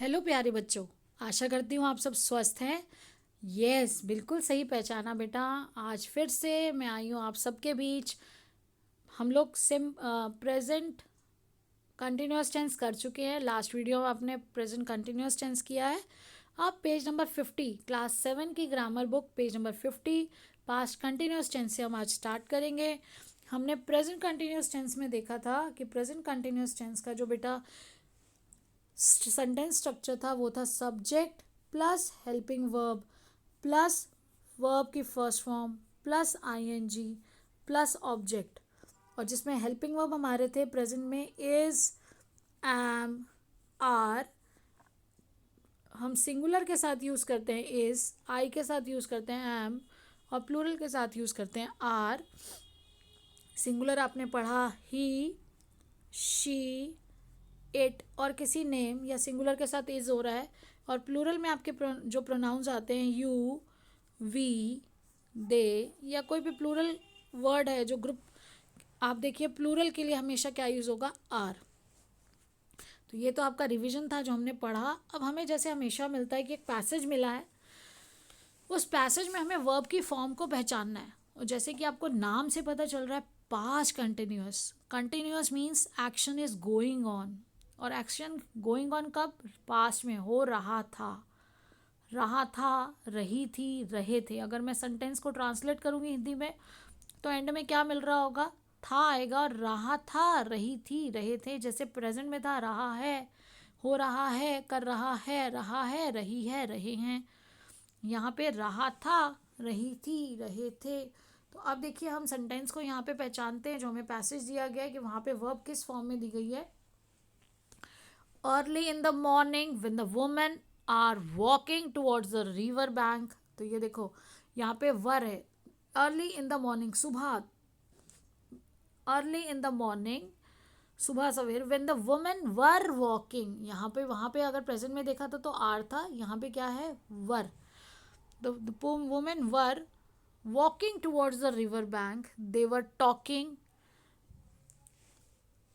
Hello प्यारे बच्चों। आशा करती हूँ आप सब स्वस्थ हैं। यस, बिल्कुल सही पहचाना बेटा। आज फिर से मैं आई हूँ आप सबके बीच। हम लोग सिम प्रेजेंट कंटिन्यूस टेंस कर चुके हैं। लास्ट वीडियो में आपने प्रेजेंट कंटिन्यूस टेंस किया है। अब पेज नंबर 50, क्लास 7 की grammar book, page number 50, past continuous tense से हम आज स्टार्ट करेंगे। हमने प्रेजेंट कंटिन्यूस टेंस में देखा था कि प्रेजेंट कंटिन्यूस टेंस का जो बेटा सेंटेंस स्ट्रक्चर था वो था subject plus helping verb plus verb की first form plus ING plus object. और जिसमें हेल्पिंग वर्ब हमारे थे प्रेजेंट में इज, एम, आर। हम सिंगुलर के साथ यूज़ करते हैं इज, आई के साथ यूज़ करते हैं एम, और प्लूरल के साथ यूज़ करते हैं आर। सिंगुलर आपने पढ़ा ही, शी, इट और किसी नेम या सिंगुलर के साथ इज हो रहा है। और प्लूरल में आपके जो प्रोनाउंस आते हैं यू, वी, दे या कोई भी प्लूरल वर्ड है जो ग्रुप, आप देखिए प्लूरल के लिए हमेशा क्या यूज़ होगा, आर। तो ये तो आपका रिवीजन था जो हमने पढ़ा। अब हमें जैसे हमेशा मिलता है कि एक पैसेज मिला है, उस पैसेज में हमें वर्ब की फॉर्म को पहचानना है। और जैसे कि आपको नाम से पता चल रहा है past continuous, continuous means action is going on. और एक्शन गोइंग ऑन कब, पास्ट में हो रहा था, रहा था, रही थी, रहे थे। अगर मैं सेंटेंस को ट्रांसलेट करूँगी हिंदी में तो एंड में क्या मिल रहा होगा, था आएगा, और रहा था, रही थी, रहे थे। जैसे प्रेजेंट में था रहा है, हो रहा है, कर रहा है, रही है, रहे हैं। यहाँ पे रहा था, रही थी, रहे थे। तो अब देखिए हम सेंटेंस को यहाँ पे पहचानते हैं। जो हमें पैसेज दिया गया है कि वहाँ पे वर्ब किस फॉर्म में दी गई है। Early in the morning when the women are walking towards the river bank. तो ये देखो यहाँ पे वर है, अर्ली इन द मॉर्निंग, सुबह, अर्ली इन द मॉर्निंग, सुबह सवेर। When the women were walking, यहाँ पे वहाँ पे अगर प्रेजेंट में देखा था तो आर था, यहाँ पे क्या है, वर। The women were walking towards the river bank. They were talking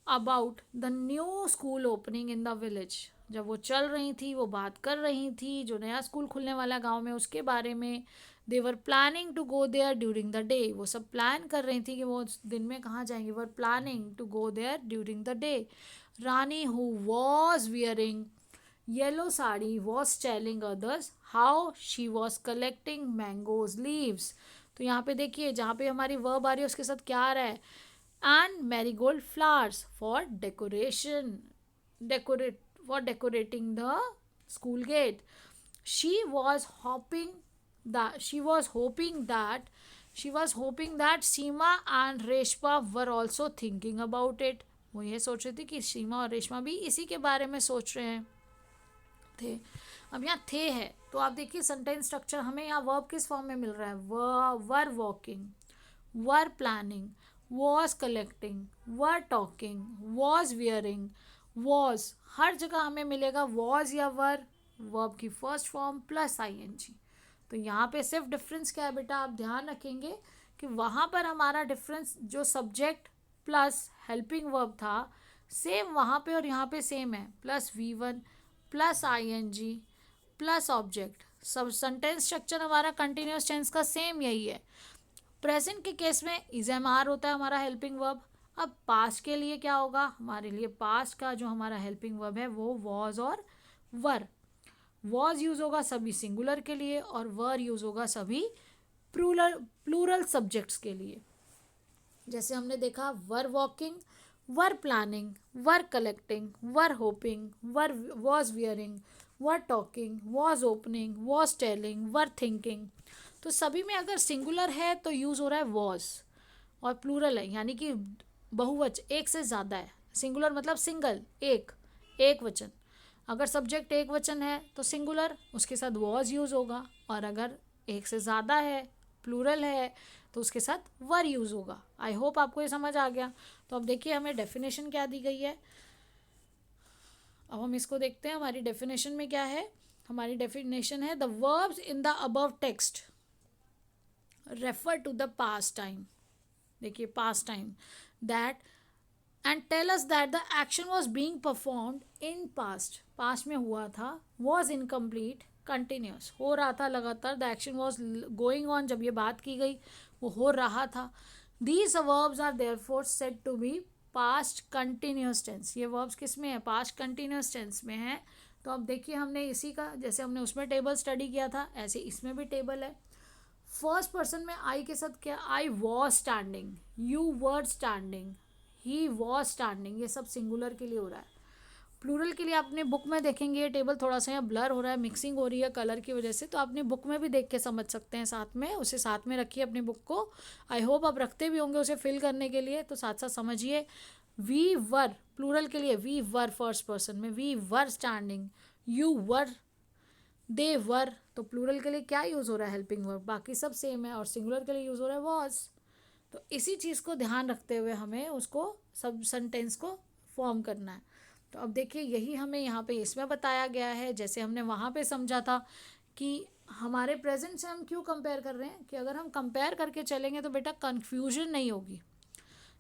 about the new school opening in the village. जब वो चल रही थी, वो बात कर रही थी जो नया स्कूल खुलने वाला गांव में, उसके बारे में। They were planning to go there during the day. वो सब प्लान कर रही थी कि वो दिन में कहाँ जाएंगे। Were planning to go there during the day. Rani, who was wearing yellow sari, was telling others how she was collecting mangoes leaves. तो यहाँ पे देखिए जहाँ पे हमारी वर्ब आ रही है उसके साथ क्या आ रहा है, and marigold flowers for decoration, decorate for decorating the school gate. She was hoping she was hoping that Seema and Reshma were also thinking about it. वो ये सोच रही थी कि सीमा और रेशमा भी इसी के बारे में सोच रहे हैं थे। अब यहाँ थे है तो आप देखिए सेंटेंस स्ट्रक्चर हमें यहाँ वर्ब किस फॉर्म में मिल रहा है, were walking, were planning, was collecting, were talking, was wearing, was. हर जगह हमें मिलेगा वॉज या वर, वर्ब की फर्स्ट फॉर्म प्लस आईएनजी। तो यहाँ पे सिर्फ डिफरेंस क्या है बेटा, आप ध्यान रखेंगे कि वहाँ पर हमारा डिफरेंस जो सब्जेक्ट प्लस हेल्पिंग वर्ब था सेम वहाँ पे और यहाँ पे सेम है, plus V1 plus ING plus object. सब सेंटेंस स्ट्रक्चर हमारा कंटिन्यूस टेंस का सेम यही है। प्रेजेंट के केस में इज एम आर होता है हमारा हेल्पिंग वर्ब। अब पास्ट के लिए क्या होगा, हमारे लिए पास्ट का जो हमारा हेल्पिंग वर्ब है वो वॉज और वर। वॉज यूज होगा सभी सिंगुलर के लिए और वर यूज होगा सभी प्लूरल सब्जेक्ट्स के लिए। जैसे हमने देखा वर walking, were planning, were collecting, were hoping, were was wearing, were talking, was opening, was telling, were thinking. तो सभी में अगर सिंगुलर है तो यूज़ हो रहा है वॉज, और प्लूरल है यानी कि बहुवचन एक से ज़्यादा है। सिंगुलर मतलब सिंगल, एक वचन। अगर सब्जेक्ट एक वचन है तो सिंगुलर उसके साथ वॉज यूज़ होगा, और अगर एक से ज़्यादा है, प्लूरल है, तो उसके साथ वर यूज़ होगा। आई होप आपको ये समझ आ गया। तो अब देखिए हमें डेफिनेशन क्या दी गई है। अब हम इसको देखते हैं हमारी डेफिनेशन में क्या है। हमारी डेफिनेशन है the verbs in the above text refer to the past time. देखिए past time that and tell us that the action was being performed in past, past में हुआ था, वॉज इनकम्प्लीट, कंटिन्यूस, हो रहा था लगातार, the action was going on, जब ये बात की गई वो हो रहा था. These verbs are therefore said to be past continuous tense. ये वर्ब्स किस में है? पास्ट कंटिन्यूस टेंस में है. तो अब देखिए हमने इसी का, जैसे हमने उसमें टेबल स्टडी किया था ऐसे इसमें भी टेबल है. फर्स्ट पर्सन में आई के साथ क्या? I was standing, you were standing, he was standing, ये सब सिंगुलर के लिए हो रहा है. प्लूरल के लिए आपने बुक में देखेंगे ये टेबल थोड़ा सा यहाँ ब्लर हो रहा है, मिक्सिंग हो रही है कलर की वजह से, तो आपने बुक में भी देख के समझ सकते हैं. साथ में उसे साथ में रखिए अपनी बुक को. आई होप आप रखते भी होंगे उसे फिल करने के लिए, तो साथ साथ समझिए. वी वर प्लूरल के लिए, वी वर फर्स्ट पर्सन में, we were standing, you were, they were. तो प्लूरल के लिए क्या यूज़ हो रहा है? Helping verb. बाकी सब सेम है. और सिंगुलर के लिए यूज़ हो रहा है वॉज. तो इसी चीज़ को ध्यान रखते हुए हमें उसको सब सेंटेंस को फॉर्म करना है. तो अब देखिए यही हमें यहाँ पे इसमें बताया गया है. जैसे हमने वहाँ पे समझा था कि हमारे प्रेजेंट से हम क्यों कंपेयर कर रहे हैं, कि अगर हम कंपेयर करके चलेंगे तो बेटा कन्फ्यूजन नहीं होगी.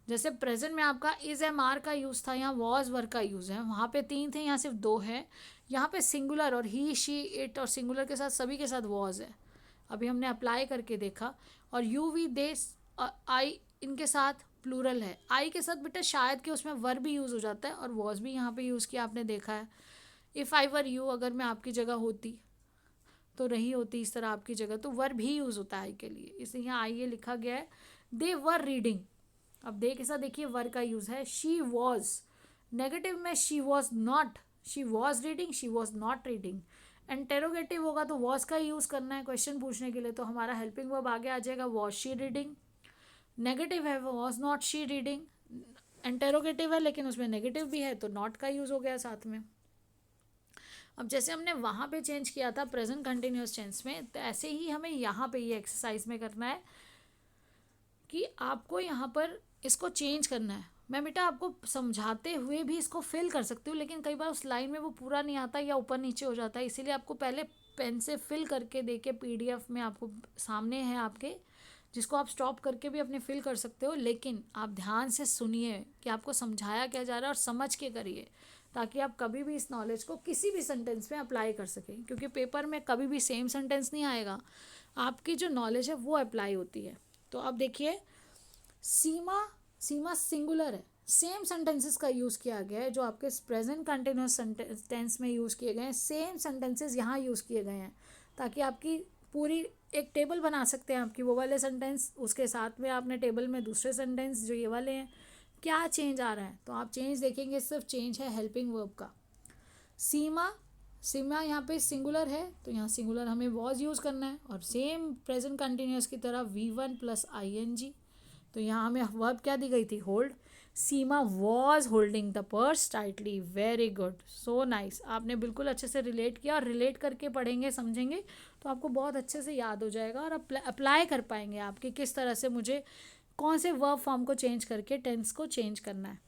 जैसे प्रेजेंट में आपका इज एम आर का यूज़ था, यहाँ वॉज वर का यूज़ है. वहाँ पे 3 थे, यहाँ सिर्फ 2 है. यहाँ पे सिंगुलर और ही शी इट और सिंगुलर के साथ सभी के साथ वॉज है. अभी हमने अप्लाई करके देखा. और यू वी दे आई इनके साथ प्लूरल है. आई के साथ बेटा शायद कि उसमें वर भी यूज़ हो जाता है और वॉज भी यहाँ पे यूज़ किया आपने देखा है. इफ़ आई वर यू, अगर मैं आपकी जगह होती तो रही होती इस तरह आपकी जगह, तो वर भी यूज़ होता है आई के लिए, इसलिए यहाँ आई ये लिखा गया है. दे वर रीडिंग. अब दे के साथ देखिए वर का यूज़ है. शी वॉज, नेगेटिव में she was not, she was reading, she was not reading. Interrogative होगा तो वॉज का यूज़ करना है क्वेश्चन पूछने के लिए, तो हमारा हेल्पिंग वर्ब आगे आ जाएगा वॉज शी रीडिंग. नेगेटिव है was not she reading. Interrogative है लेकिन उसमें नेगेटिव भी है तो नॉट का यूज़ हो गया साथ में. अब जैसे हमने वहाँ पे चेंज किया था प्रेजेंट कंटिन्यूस टेंस में, तो ऐसे ही हमें यहाँ पे ये एक्सरसाइज में करना है कि आपको यहाँ पर इसको चेंज करना है. मैं बेटा आपको समझाते हुए भी इसको फिल कर सकती हूँ, लेकिन कई बार उस लाइन में वो पूरा नहीं आता या ऊपर नीचे हो जाता है, इसीलिए आपको पहले पेन से फिल करके दे के पीडीएफ में आपको सामने है आपके, जिसको आप स्टॉप करके भी अपने फिल कर सकते हो. लेकिन आप ध्यान से सुनिए कि आपको समझाया क्या जा रहा है और समझ के करिए, ताकि आप कभी भी इस नॉलेज को किसी भी सेंटेंस में अप्लाई कर सकें. क्योंकि पेपर में कभी भी सेम सेंटेंस नहीं आएगा, आपकी जो नॉलेज है वो अप्लाई होती है. तो अब देखिए सीमा, सीमा सिंगुलर है. सेम सेंटेंसेस का यूज़ किया गया है जो आपके प्रेजेंट कंटिन्यूस टेंस में यूज़ किए गए हैं, सेम सेंटेंसेस यहाँ यूज़ किए गए हैं, ताकि आपकी पूरी एक टेबल बना सकते हैं आपकी वो वाले सेंटेंस, उसके साथ में आपने टेबल में दूसरे सेंटेंस जो ये वाले हैं. क्या चेंज आ रहा है? तो आप चेंज देखेंगे, सिर्फ चेंज है हेल्पिंग वर्ब का. सीमा, सीमा यहाँ पे सिंगुलर है तो यहाँ सिंगुलर हमें वॉज यूज़ करना है. और सेम प्रेजेंट कंटिन्यूस की तरह V1 प्लस ING. तो यहाँ हमें वर्ब क्या दी गई थी? Hold. Seema was holding the purse tightly. Very good, so nice. आपने बिल्कुल अच्छे से रिलेट किया, और रिलेट करके पढ़ेंगे समझेंगे तो आपको बहुत अच्छे से याद हो जाएगा और अप्लाई कर पाएंगे आपके किस तरह से मुझे कौन से वर्ब फॉर्म को चेंज करके टेंस को चेंज करना है.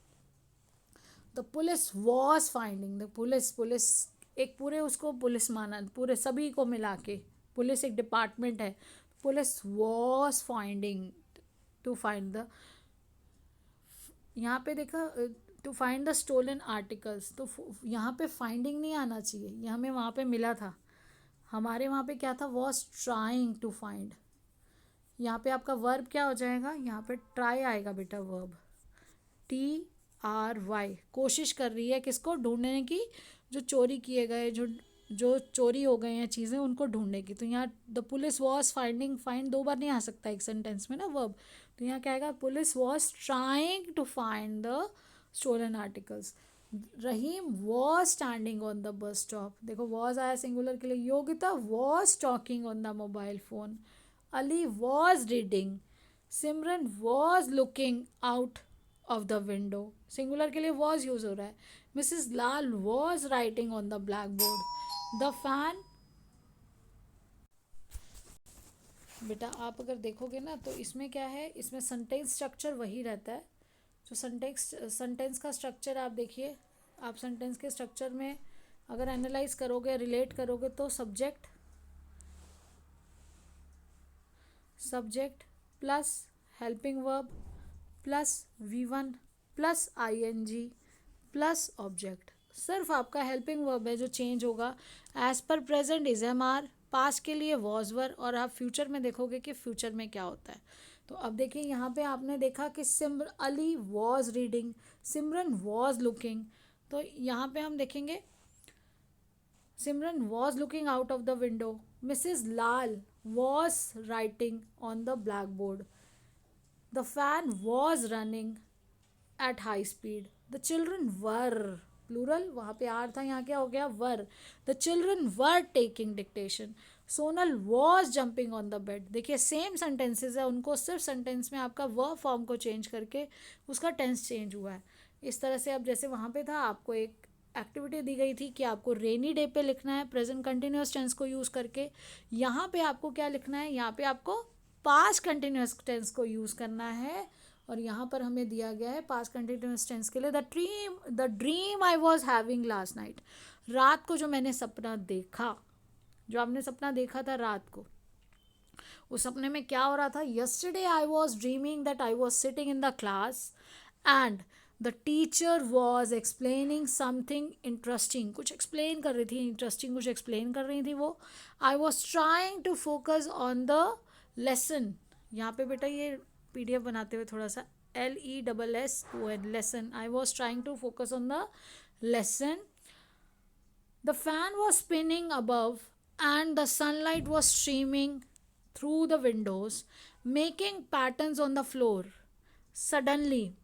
The police was finding. The police, police एक पूरे उसको पुलिस माना, पूरे सभी को मिला के पुलिस एक डिपार्टमेंट है. Police was finding, to find the, यहाँ पे देखा to find the stolen articles, तो यहाँ पे फाइंडिंग नहीं आना चाहिए, ये हमें वहाँ पे मिला था. हमारे वहाँ पे क्या था? Was trying to find. यहाँ पे आपका वर्ब क्या हो जाएगा? यहाँ पे ट्राई आएगा बेटा वर्ब. TRY, कोशिश कर रही है किसको? ढूंढने की, जो चोरी किए गए, जो जो चोरी हो गए हैं चीज़ें उनको ढूंढने की. तो यहाँ the police was finding, find 2 बार नहीं आ सकता एक सेंटेंस में ना वर्ब. तो यहाँ क्या आएगा? Police was trying to find the stolen articles. Rahim was standing on the bus stop. देखो वॉज आया सिंगुलर के लिए. Yogita was talking on the mobile phone. Ali was reading. Simran was looking out of the window. Singular के लिए was use हो रहा है. Mrs Lal was writing on the blackboard. The fan, बेटा आप अगर देखोगे ना तो इसमें क्या है, इसमें सेंटेंस स्ट्रक्चर वही रहता है. जो सेंटेंस का स्ट्रक्चर आप देखिए, आप सेंटेंस के स्ट्रक्चर में अगर एनालाइज करोगे, रिलेट करोगे तो subject, subject plus helping verb plus V1 plus ING plus object. सिर्फ आपका हेल्पिंग वर्ब है जो चेंज होगा। As per present is am are, past के लिए वॉज वर, और आप फ्यूचर में देखोगे कि फ्यूचर में क्या होता है। तो अब देखिए यहाँ पे आपने देखा कि Ali was reading, Simran was looking. तो यहाँ पे हम देखेंगे Simran was looking out of the window, Mrs Lal was writing on the blackboard, the fan was running at high speed, the children were, plural वहाँ पे आर था, यहाँ क्या हो गया were, the children were taking dictation, Sonal was jumping on the bed. देखिए same sentences है, उनको सिर्फ सेंटेंस में आपका वर्ब फॉर्म को चेंज करके उसका टेंस चेंज हुआ है। इस तरह से अब जैसे वहाँ पे था आपको एक एक्टिविटी दी गई थी कि आपको रेनी डे पे लिखना है प्रेजेंट कंटिन्यूस टेंस को यूज़ करके। यहाँ पे आपको क्या लिखना है, यहाँ पे आपको पास्ट कंटिन्यूस टेंस को यूज़ करना है। और यहाँ पर हमें दिया गया है पास्ट कंटिन्यूस टेंस के लिए the dream I was having last night, रात को जो मैंने सपना देखा, जो आपने सपना देखा था रात को, उस सपने में क्या हो रहा था, yesterday I was dreaming that I was sitting in the class and the teacher was explaining something interesting, कुछ एक्सप्लेन कर रही थी, इंटरेस्टिंग कुछ एक्सप्लेन कर रही थी वो। I was trying to focus on the lesson, यहाँ पे बेटा ये PDF बनाते हुए थोड़ा सा LESSON lesson, I was trying to focus on the lesson, the fan was spinning above and the sunlight was streaming through the windows, making patterns on the floor. Suddenly,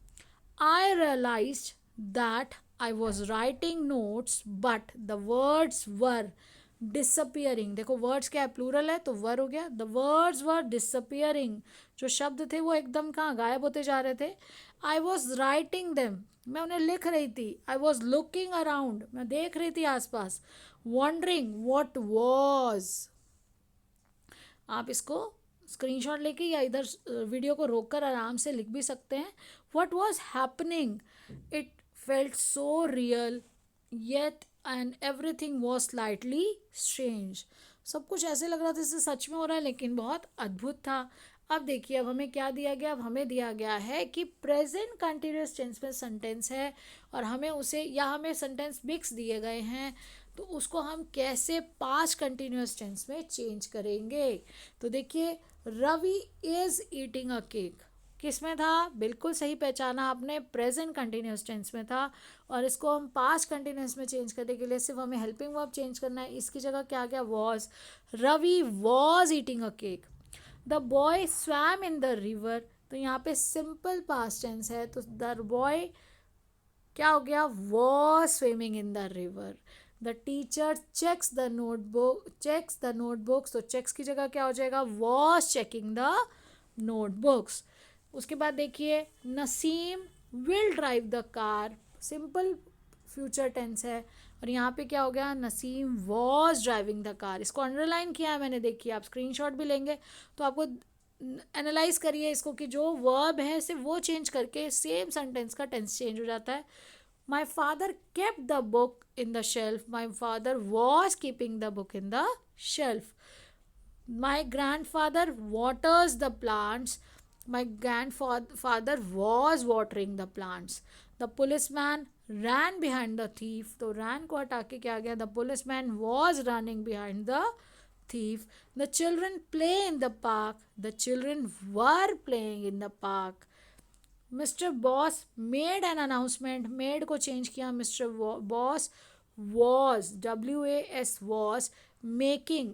I realized that I was writing notes, but the words were disappearing. देखो words क्या है, plural है तो वर हो गया। The words were disappearing, जो शब्द थे वो एकदम कहाँ गायब होते जा रहे थे। I was writing them, मैं उन्हें लिख रही थी। I was looking around, मैं देख रही थी आसपास। Wondering what was, आप इसको स्क्रीनशॉट लेके या इधर वीडियो को रोककर आराम से लिख भी सकते हैं। What was happening? It felt so real, yet and everything was slightly strange. सब कुछ ऐसे लग रहा था जैसे सच में हो रहा है, लेकिन बहुत अद्भुत था। अब देखिए अब हमें क्या दिया गया, अब हमें दिया गया है कि प्रेजेंट कंटिन्यूस टेंस में सेंटेंस है और हमें उसे, या हमें सेंटेंस मिक्स दिए गए हैं, तो उसको हम कैसे पास्ट कंटिन्यूस टेंस में चेंज करेंगे। तो देखिए Ravi is eating a cake, किस में था, बिल्कुल सही पहचाना आपने, प्रेजेंट कंटिन्यूस टेंस में था। और इसको हम पास्ट कंटिन्यूस में चेंज करने के लिए सिर्फ हमें हेल्पिंग वर्ब चेंज करना है। इसकी जगह क्या गया, was, Ravi was eating a cake. The boy swam in the river, तो यहाँ पे सिंपल पास्ट टेंस है, तो द बॉय क्या हो गया, was swimming in the river. The teacher checks the notebooks, तो चेक्स की जगह क्या हो जाएगा, वॉज चेकिंग द नोटबुक्स। उसके बाद देखिए Naseem will drive the car, simple future tense है, और यहाँ पे क्या हो गया, Naseem was driving the car. इसको अंडरलाइन किया है मैंने, देखिए आप स्क्रीनशॉट भी लेंगे तो आपको एनालाइज करिए इसको कि जो वर्ब है सिर्फ वो चेंज करके सेम सेंटेंस का टेंस चेंज हो जाता है। My father kept the book in the shelf. My father was keeping the book in the shelf. My grandfather waters the plants. My grandfather was watering the plants. The policeman ran behind the thief. तो ran को हटा के क्या गया, the policeman was running behind the thief. The children play in the park. The children were playing in the park. Mister boss made an announcement, made को change किया, mister boss was, WAS was making,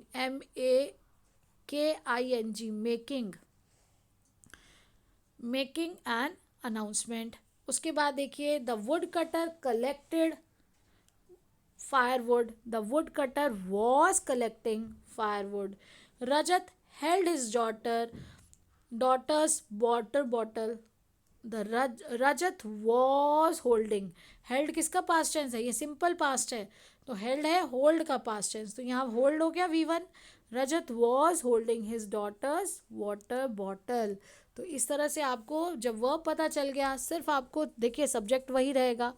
MAKING making an announcement. उसके बाद देखिए the wood cutter collected firewood, the woodcutter was collecting firewood. Rajat held his daughter's water bottle. The Rajat was holding, held किसका past tense है, ये simple past है, तो held है hold का पास्ट टेंस, तो यहाँ होल्ड हो गया V1। Rajat was holding his daughter's water bottle. तो इस तरह से आपको जब वर्ब पता चल गया, सिर्फ आपको देखिए सब्जेक्ट वही रहेगा,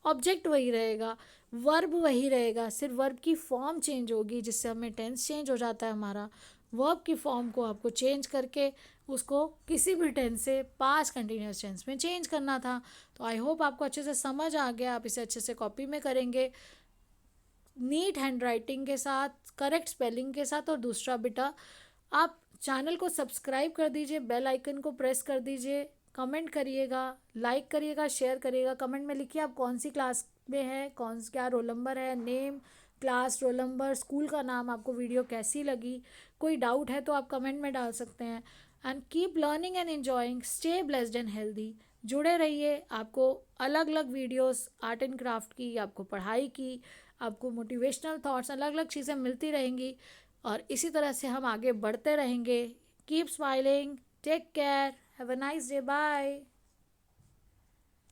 ऑब्जेक्ट वही रहेगा, वर्ब वही रहेगा, सिर्फ वर्ब की फॉर्म चेंज होगी जिससे हमें टेंस चेंज हो जाता है हमारा। वर्ब की फॉर्म को आपको चेंज करके उसको किसी भी टेंस से पास्ट कंटिन्यूस टेंस में चेंज करना था। तो आई होप आपको अच्छे से समझ आ गया, आप इसे अच्छे से कॉपी में करेंगे नीट हैंड राइटिंग के साथ, करेक्ट स्पेलिंग के साथ। और दूसरा बेटा, आप चैनल को सब्सक्राइब कर दीजिए, बेल आइकन को प्रेस कर दीजिए, कमेंट करिएगा, लाइक करिएगा, शेयर करिएगा। कमेंट में लिखिए आप कौन सी क्लास में है, क्या रोल नंबर है, name, class, roll number, school का नाम, आपको वीडियो कैसी लगी। कोई डाउट है तो आप कमेंट में डाल सकते हैं। And keep learning and enjoying, stay blessed and healthy. जुड़े रहिए, आपको अलग अलग वीडियोस आर्ट एंड क्राफ्ट की, आपको पढ़ाई की, आपको मोटिवेशनल थॉट्स, अलग अलग चीज़ें मिलती रहेंगी। और इसी तरह से हम आगे बढ़ते रहेंगे। Keep smiling, take care, have a nice day, bye.